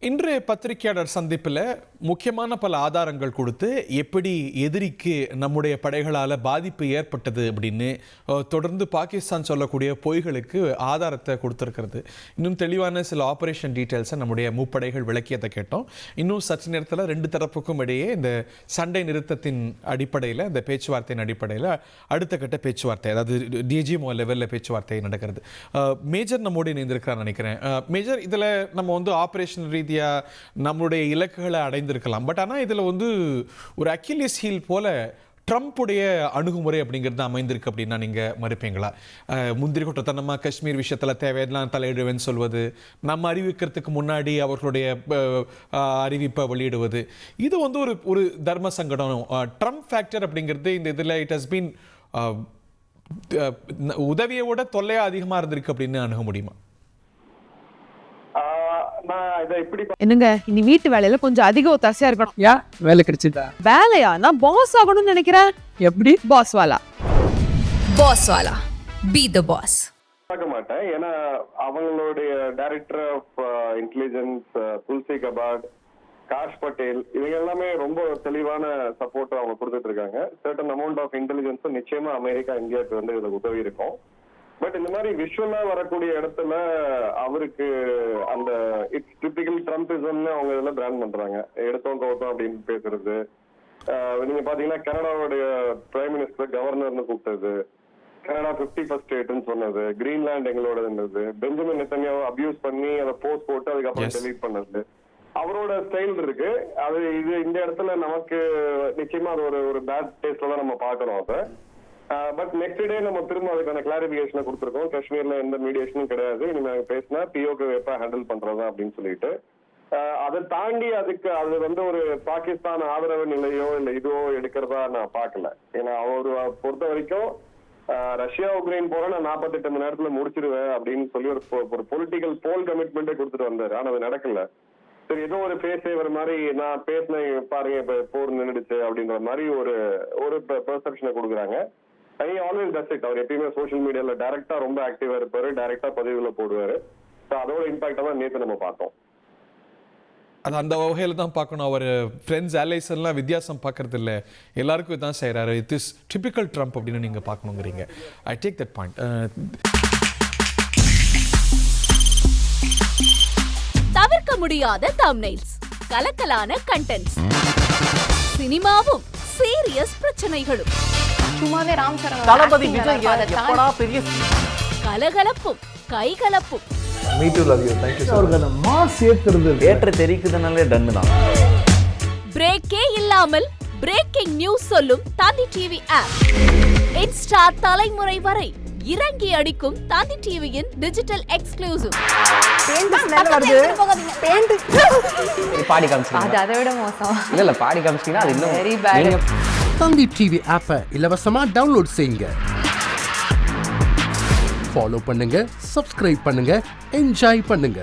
இன்றைய பத்திரிகையாளர் சந்திப்பில் முக்கியமான பல ஆதாரங்கள் கொடுத்து எப்படி எதிரிக்கு நம்முடைய படைகளால் பாதிப்பு ஏற்பட்டது அப்படின்னு தொடர்ந்து பாகிஸ்தான் சொல்லக்கூடிய பொய்களுக்கு ஆதாரத்தை கொடுத்துருக்கிறது. இன்னும் தெளிவான சில ஆப்ரேஷன் டீட்டெயில்ஸை நம்முடைய முப்படைகள் விளக்கியதை கேட்டோம். இன்னும் சற்று நேரத்தில் ரெண்டு தரப்புக்கும் இடையே இந்த சண்டை நிறுத்தத்தின் அடிப்படையில், இந்த பேச்சுவார்த்தையின் அடிப்படையில் அடுத்த கட்ட பேச்சுவார்த்தை, அதாவது டிஜிஎம்ஓ லெவலில் பேச்சுவார்த்தை நடக்கிறது. மேஜர் நம்மோடு இணைந்திருக்கிறான்னு நினைக்கிறேன். மேஜர், இதில் நம்ம ஆப்ரேஷன் நம்மளுடைய இலக்குகளை அடைந்திருக்கலாம். பட் ஆனால் இதில் ஒரு அக்கிலிஸ் ஹீல் போல ட்ரம்ப்புடைய அணுகுமுறை அப்படிங்கிறது அமைந்திருக்கு அப்படின்னா நீங்கள் மறுப்பீங்களா? முந்திரி கொட்டத்தனமாக காஷ்மீர் விஷயத்தில் தேவையெல்லாம் தலையிடுவேன்னு சொல்வது, நம்ம அறிவிக்கிறதுக்கு முன்னாடி அவர்களுடைய அறிவிப்பை வெளியிடுவது, இது ஒரு தர்ம சங்கடம். ட்ரம்ப் ஃபேக்டர் அப்படிங்கிறது இந்த இதில் இட் ஹஸ் பீன் உதவியை விட தொல்லையாக அதிகமாக இருந்திருக்கு அப்படின்னு அணுக முடியுமா? என்னங்க, இனி வீட்டு வேலையில கொஞ்சம் அதிக ஒத்தாசையா இருக்கணும். ஏன் வேலை கிடைச்சிட்டா? வேலையா? நான் பாஸ் ஆகணும்னு நினைக்கிறேன். எப்படி? பாஸ் வாலா பி தி பாஸ் ஆக மாட்டேன். ஏன்னா அவங்களுடைய director of intelligence Tulsi Gabbard, Kash Patel, இவங்க எல்லாமே ரொம்ப தெளிவான சப்போர்ட் அவங்க கொடுத்துட்டு இருக்காங்க. சர்டன் அமௌண்ட் ஆஃப் இன்டெலிஜென்ஸும் நிச்சயமா அமெரிக்கா, இந்தியாவுக்கு இதுல உதவி இருக்கும். பட் இந்த மாதிரி விஷுவலா வரக்கூடிய இடத்துல அவருக்கு அந்த இட்ஸ் டிபிக்கல் ட்ரம்பிசம்னு அவங்க இதெல்லாம் பிராண்ட் பண்றாங்க. எடுத்தோம் கவுத்தோம் அப்படின்னு பேசுறது. நீங்க பாத்தீங்கன்னா கனடாவுடைய பிரைம் மினிஸ்டர் கவர்னர்னு கூப்பிட்டது, கனடா 51st ஸ்டேட்னு சொன்னது, கிரீன்லாந்து எங்களோடது, பெஞ்சமின் நெத்தன்யாவை அபியூஸ் பண்ணி அதை போஸ்ட் போட்டு அதுக்கப்புறம் டெலீட் பண்ணது, அவரோட ஸ்டைல் இருக்கு. அது இது இந்த இடத்துல நமக்கு நிச்சயமா அது ஒரு பேட் டேஸ்ட்ல தான் நம்ம பாக்குறோம் அதை. பட் நெக்ஸ்ட் டே நம்ம திரும்ப அதுக்கான கிளாரிபிகேஷனை கொடுத்துருக்கோம். காஷ்மீர்ல எந்த மீடியேஷனும் கிடையாது, இனிமே பேசினா பிஓக்கு எப்ப ஹேண்டில் பண்றதா அப்படின்னு சொல்லிட்டு. அதை தாண்டி அதுக்கு அது ஒரு பாகிஸ்தான் ஆதரவு நிலையோ இல்ல இதுவோ எடுக்கிறதா நான் பார்க்கல. ஏன்னா அவரு பொறுத்த வரைக்கும் ரஷ்யா உக்ரைன் போற நான் 48 மணி நேரத்துல முடிச்சிருவேன் அப்படின்னு சொல்லி ஒரு பொலிட்டிக்கல் போல் கமிட்மெண்ட்டே கொடுத்துட்டு வந்தாரு. ஆனா அது நடக்கல. சரி, ஏதோ ஒரு ஃபேஸ் சேவர் மாதிரி நான் பேசினேன் பாருங்க, இப்ப போர் நின்றுடுச்சு அப்படின்ற மாதிரி ஒரு பெர்செப்ஷனை கொடுக்குறாங்க. Always does it. அவர் எப்பயுமே சோசியல் மீடியால டைரக்டா ரொம்ப ஆக்டிவா இருப்பாரு, டைரக்டா பதிவுல போடுவாரு. அதோட இம்பாக்டா தான் நேற்று நம்ம பார்த்தோம். அது அந்த வகையில தான் பார்க்கணும். அவர் ஃப்ரெண்ட்ஸ் அலைஸ் எல்லாம் வித்தியாசம் பார்க்கறது இல்லை, எல்லாருக்கும் இதான் செய்யறாரு. இட் இஸ் டிபிக்கல் ட்ரம்ப் அப்படின்னு நீங்க பார்க்கணுங்கிறீங்க. I take that point. தவிர்க்க முடியாத தம்ப்நெயில்ஸ், கலக்கலான கண்டென்ட்ஸ், சினிமாவும் சீரியஸ் பிரச்சனைகளும், சும்மாவே ராம் சரண் தளபதி விஜய் எப்படா பெரிய கலகலப்பும் கைகலப்பும். Me too love you. Thank you sir. அவர்களை மாஸ் ஏத்துறது ஏற்ற தெரிக்குதனாலே டன் தான். பிரேக்கே இல்லாமல் பிரேக்கிங் நியூஸ் சொல்லும் தந்தி டிவி ஆப். இன்ஸ்டா தலைமுறை வரை இறங்கி அடிக்கும் தந்தி டிவியின் டிஜிட்டல் எக்ஸ்க்ளூசிவ். பாடி காமிச்சீங்க. அது அதை விட மோசம். இல்ல பாடி காமிச்சீங்கன்னா அது இன்னும் வெரி பேட். தந்தி டிவி ஆப்பை இலவசமா டவுன்லோட் செய்யுங்க. ஃபாலோ பண்ணுங்க, சப்ஸ்கிரைப் பண்ணுங்க, என்ஜாய் பண்ணுங்க.